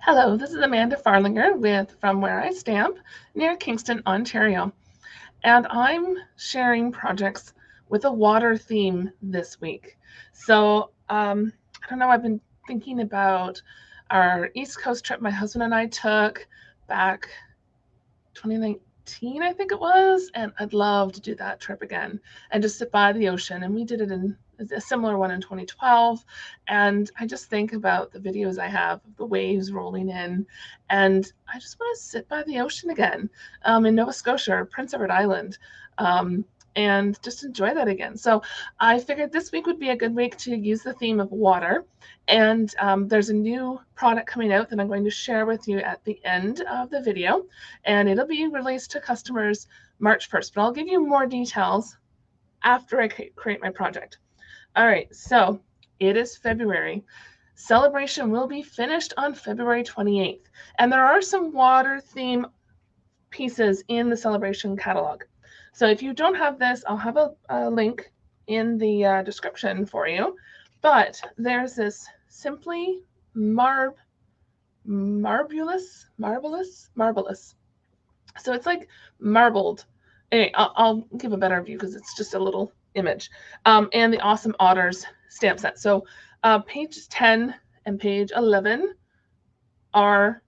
Hello, this is Amanda Farlinger with From Where I Stamp near Kingston, Ontario. And I'm sharing projects with a water theme this week. So, I don't know, I've been thinking about our East Coast trip my husband and I took back 2019, I think it was, and I'd love to do that trip again and just sit by the ocean. And we did it in a similar one in 2012. And I just think about the videos I have of the waves rolling in, and I just want to sit by the ocean again in Nova Scotia or Prince Edward Island. And just enjoy that again. So I figured this week would be a good week to use the theme of water. And there's a new product coming out that I'm going to share with you at the end of the video, and it'll be released to customers March 1st, but I'll give you more details after I create my project. All right, so it is February. Celebration will be finished on February 28th, and there are some water theme pieces in the Celebration catalog. So if you don't have this, I'll have a link in the description for you. But there's this Simply Marvelous. So it's like marbled. Anyway, I'll give a better view because it's just a little image. And the Awesome Otters stamp set. So page 10 and page 11 are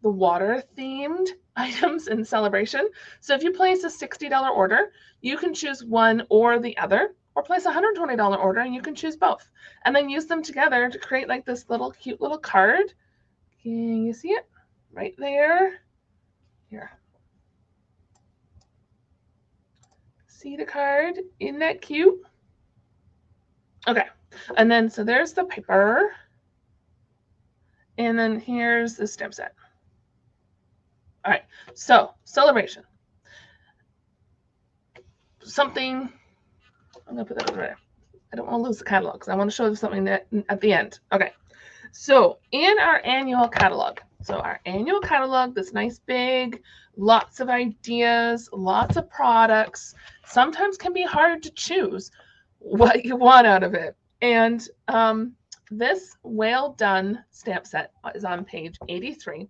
the water themed items in Celebration. So if you place a $60 order, you can choose one or the other, or place a $120 order and you can choose both. And then use them together to create like this little cute little card. Can you see it? Right there. Here. See the card? Isn't that cute? Okay. And then, so there's the paper. And then here's the stamp set. All right. So, Celebration. Something, I'm going to put that over there. I don't want to lose the catalog because I want to show you something at the end. Okay. So, in our annual catalog, this nice big, lots of ideas, lots of products, sometimes can be hard to choose what you want out of it. And this Well Done stamp set is on page 83,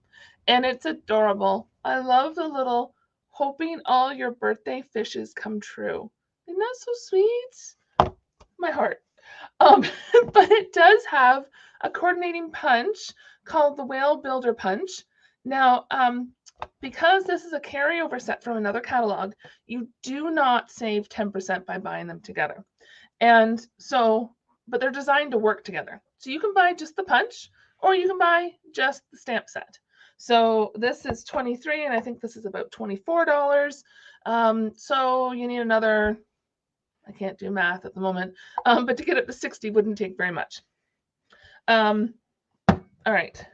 and it's adorable. I love the little hoping all your birthday fishes come true. Isn't that so sweet? My heart. But it does have a coordinating punch called the Whale Builder Punch. Now, because this is a carryover set from another catalog, you do not save 10% by buying them together. And so, but they're designed to work together. So you can buy just the punch, or you can buy just the stamp set. So this is $23, and I think this is about $24. So you need another, I can't do math at the moment, but to get up to 60 wouldn't take very much. All right.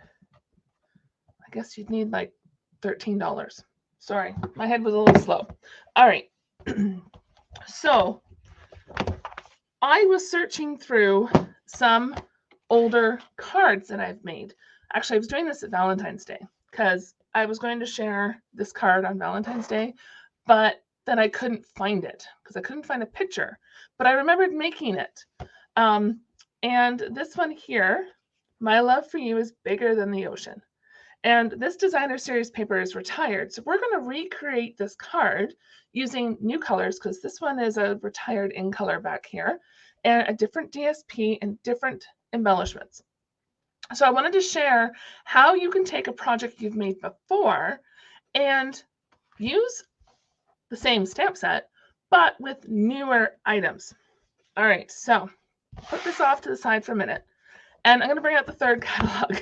I guess you'd need like $13. Sorry, my head was a little slow. All right. So I was searching through some older cards that I've made. Actually, I was doing this at Valentine's Day because I was going to share this card on Valentine's Day, but then I couldn't find it because I couldn't find a picture, but I remembered making it. And this one here, My Love for You is Bigger Than the Ocean. And this designer series paper is retired. So we're going to recreate this card using new colors, because this one is a retired in color back here, and a different DSP and different embellishments. So I wanted to share how you can take a project you've made before and use the same stamp set, but with newer items. All right, so put this off to the side for a minute, and I'm going to bring out the third catalog.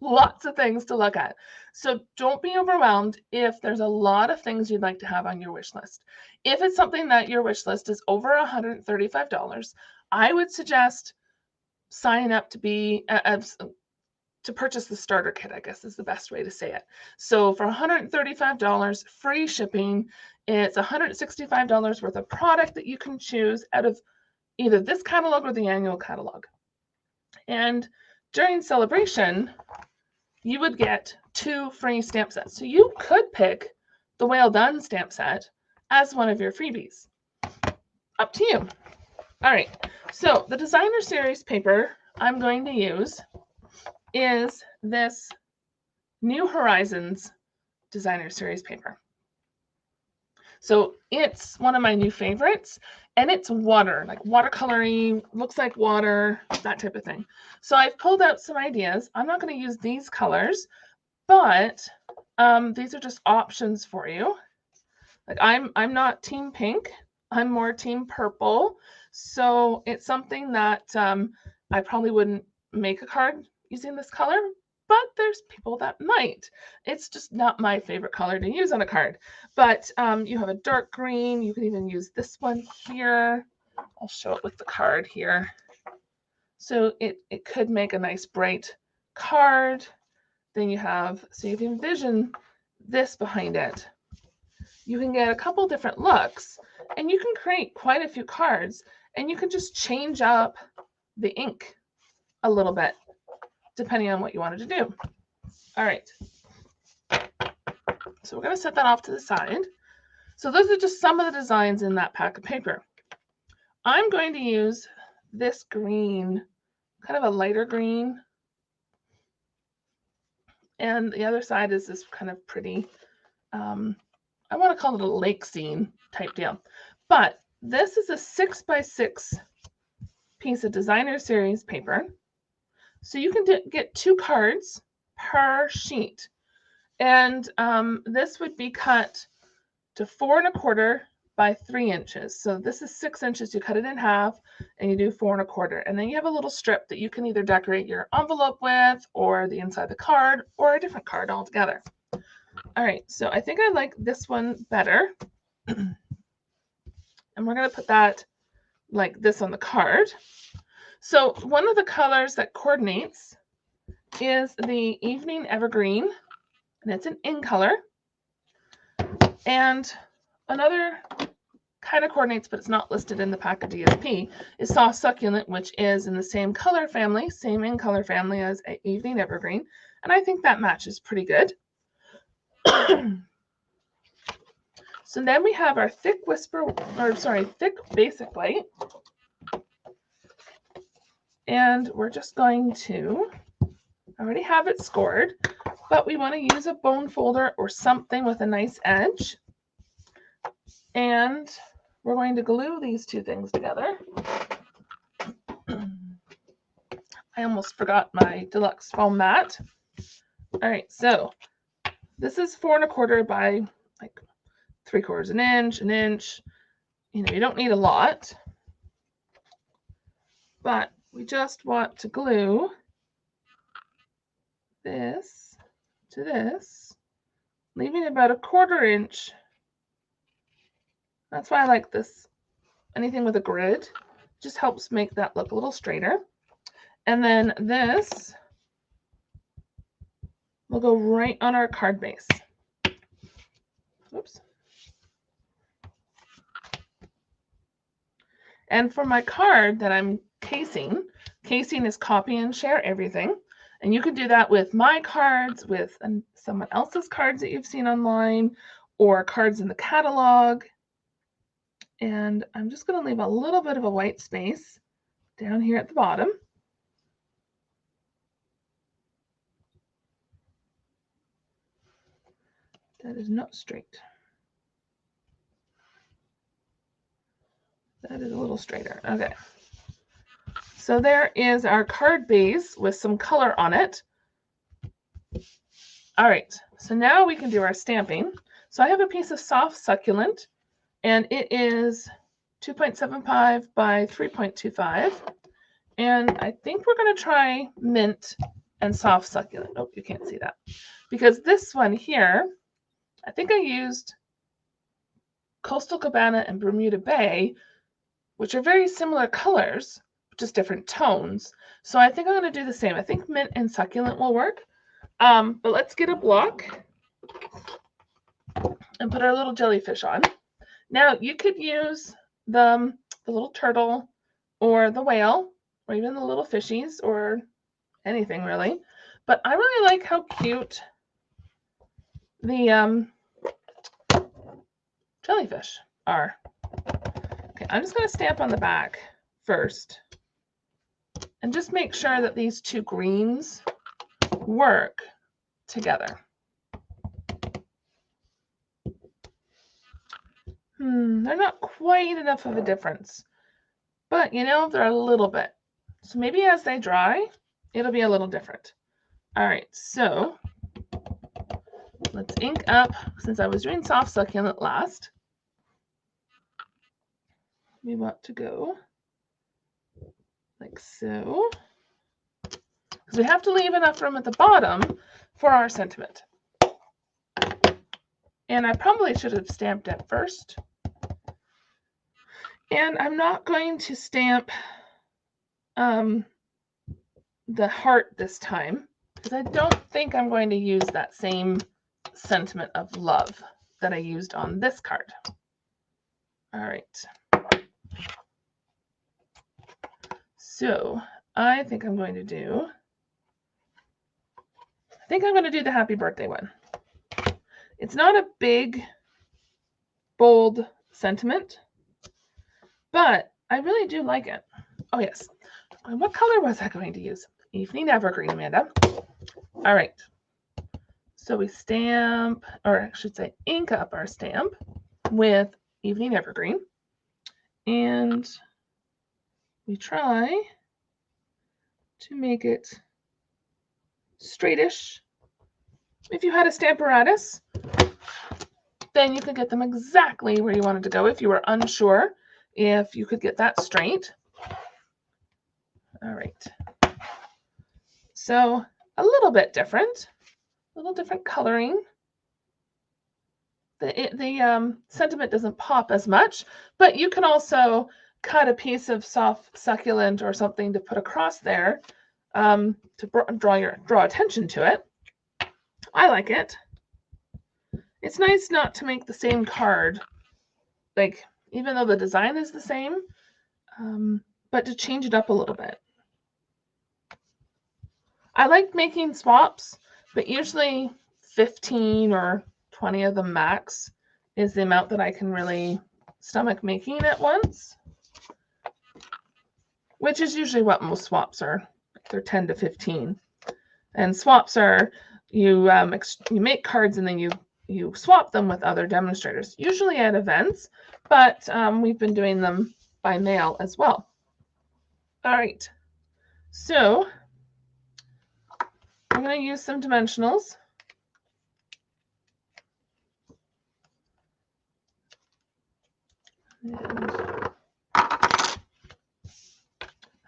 Lots of things to look at. So don't be overwhelmed if there's a lot of things you'd like to have on your wish list. If it's something that your wish list is over $135, I would suggest signing up to purchase the starter kit, I guess is the best way to say it. So for $135, free shipping, it's $165 worth of product that you can choose out of either this catalog or the annual catalog. And during Celebration, you would get 2 free stamp sets. So you could pick the Well Done stamp set as one of your freebies. Up to you. All right, so the designer series paper I'm going to use is this New Horizons Designer Series paper. So it's one of my new favorites, and it's water, like watercoloring, looks like water, that type of thing. So I've pulled out some ideas. I'm not going to use these colors, but these are just options for you. Like I'm not team pink, I'm more team purple. So it's something that I probably wouldn't make a card using this color, but there's people that might. It's just not my favorite color to use on a card. But you have a dark green. You can even use this one here. I'll show it with the card here. So it could make a nice bright card. Then you have, so you can envision this behind it. You can get a couple different looks, and you can create quite a few cards, and you can just change up the ink a little bit depending on what you wanted to do. All right, so we're going to set that off to the side. So those are just some of the designs in that pack of paper. I'm going to use this green, kind of a lighter green, and the other side is this kind of pretty, I want to call it a lake scene type deal. But this is a 6x6 piece of Designer Series paper. So you can get 2 cards per sheet. And this would be cut to 4 1/4 by 3 inches. So this is 6 inches. You cut it in half and you do 4 1/4. And then you have a little strip that you can either decorate your envelope with, or the inside of the card, or a different card altogether. All right, so I think I like this one better. And we're going to put that like this on the card. So one of the colors that coordinates is the Evening Evergreen, and it's an in color. And another kind of coordinates, but it's not listed in the pack of DSP, is Soft Succulent, which is in the same color family, same in color family as Evening Evergreen. And I think that matches pretty good. So then we have our thick basic white. And we're just going to, I already have it scored, but we want to use a bone folder or something with a nice edge. And we're going to glue these 2 things together. I almost forgot my deluxe foam mat. All right, so this is 4 1/4 by like 3/4 an inch. You know, you don't need a lot, but we just want to glue this to this, leaving about a 1/4 inch. That's why I like this. Anything with a grid just helps make that look a little straighter. And then this will go right on our card base. Oops. And for my card that I'm casing is copy and share everything. And you can do that with my cards, with someone else's cards that you've seen online, or cards in the catalog. And I'm just going to leave a little bit of a white space down here at the bottom. That is not straight. That is a little straighter. Okay. So there is our card base with some color on it. All right. So now we can do our stamping. So I have a piece of Soft Succulent, and it is 2.75 by 3.25. And I think we're going to try Mint and Soft Succulent. Oh, you can't see that. Because this one here, I think I used Coastal Cabana and Bermuda Bay, which are very similar colors, just different tones. So I think I'm going to do the same. I think Mint and Succulent will work. But let's get a block and put our little jellyfish on. Now you could use the little turtle or the whale or even the little fishies or anything really. But I really like how cute the jellyfish are. Okay, I'm just going to stamp on the back first and just make sure that these 2 greens work together. They're not quite enough of a difference, but you know, they're a little bit. So maybe as they dry, it'll be a little different. All right, so let's ink up. Since I was doing soft succulent last, we want to go like so, because we have to leave enough room at the bottom for our sentiment. And I probably should have stamped it first. And I'm not going to stamp the heart this time, because I don't think I'm going to use that same sentiment of love that I used on this card. All right. So I think I'm going to do the happy birthday one. It's not a big, bold sentiment, but I really do like it. Oh, yes. And what color was I going to use? Evening Evergreen, Amanda. All right. So we stamp, or I should say ink up our stamp with Evening Evergreen. And we try to make it straightish. If you had a Stamparatus, then you could get them exactly where you wanted to go if you were unsure if you could get that straight. All right. So a little bit different, a little different coloring. The sentiment doesn't pop as much, but you can also cut a piece of soft succulent or something to put across there to draw attention to it. I like it. It's nice not to make the same card, like even though the design is the same, but to change it up a little bit. I like making swaps, but usually 15 or 20 of them max is the amount that I can really stomach making at once, which is usually what most swaps are. They're 10 to 15. And swaps are you make cards and then you swap them with other demonstrators, usually at events, but we've been doing them by mail as well. All right, so I'm going to use some dimensionals. And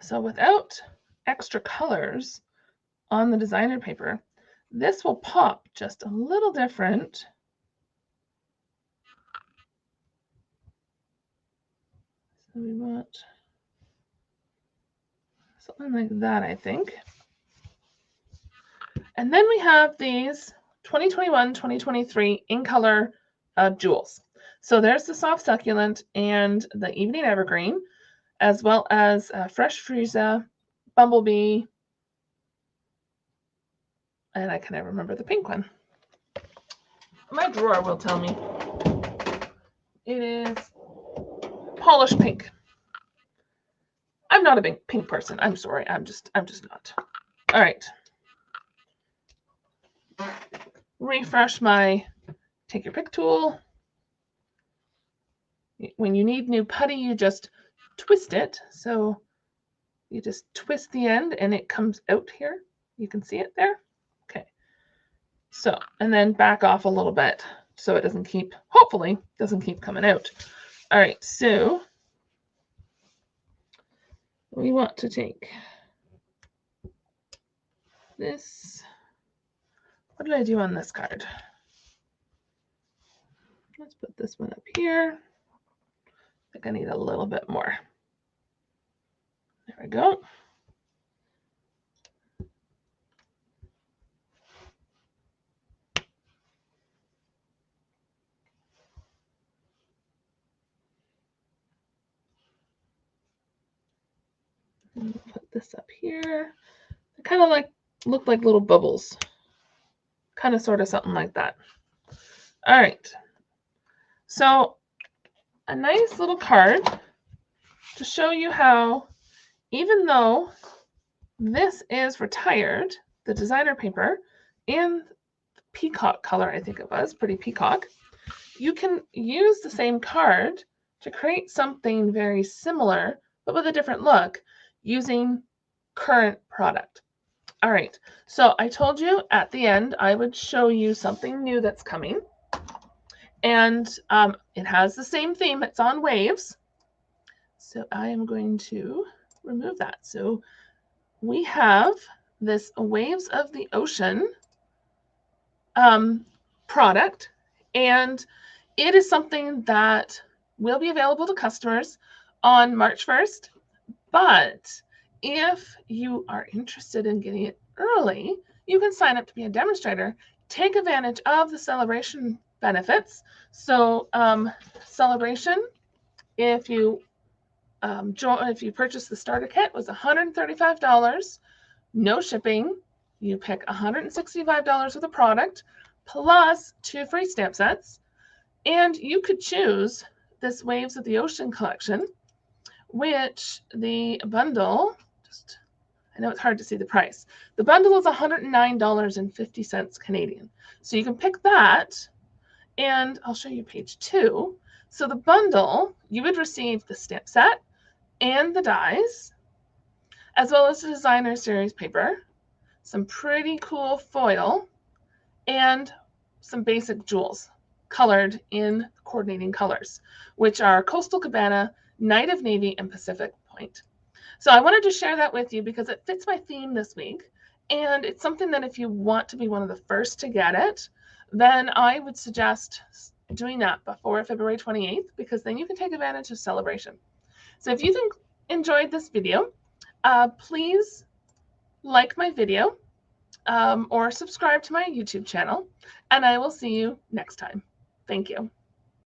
so without extra colors on the designer paper, this will pop just a little different. So we want something like that, I think. And then we have these 2021-2023 in color jewels. So there's the soft succulent and the evening evergreen, as well as fresh Frieza, bumblebee, and I can never remember the pink one. My drawer will tell me. It is polished pink. I'm not a big pink person. I'm sorry. I'm just not. All right. Refresh my take your pick tool. When you need new putty, you just twist it. So you just twist the end and it comes out here. You can see it there. Okay. So, and then back off a little bit so it doesn't keep, hopefully, doesn't keep coming out. All right. So we want to take this. What did I do on this card? Let's put this one up here. I think I need a little bit more. There we go. And put this up here. They kind of like look like little bubbles. Kind of sort of something like that. All right. So a nice little card to show you how, even though this is retired, the designer paper, and peacock color, I think it was, pretty peacock. You can use the same card to create something very similar, but with a different look using current product. All right, so I told you at the end I would show you something new that's coming. And it has the same theme. It's on waves. So I am going to remove that. So we have this Waves of the Ocean product, and it is something that will be available to customers on March 1st. But if you are interested in getting it early, you can sign up to be a demonstrator, take advantage of the celebration benefits. So celebration, if you purchase the starter kit, was $135, no shipping. You pick $165 of the product plus 2 free stamp sets, and you could choose this Waves of the Ocean collection, which the bundle, I know it's hard to see the price. The bundle is $109.50 Canadian. So you can pick that, and I'll show you page 2. So the bundle, you would receive the stamp set and the dies, as well as the designer series paper, some pretty cool foil, and some basic jewels colored in coordinating colors, which are Coastal Cabana, Night of Navy, and Pacific Point. So I wanted to share that with you because it fits my theme this week. And it's something that if you want to be one of the first to get it, then I would suggest doing that before February 28th, because then you can take advantage of celebration. So if you enjoyed this video, please like my video or subscribe to my YouTube channel, and I will see you next time. Thank you.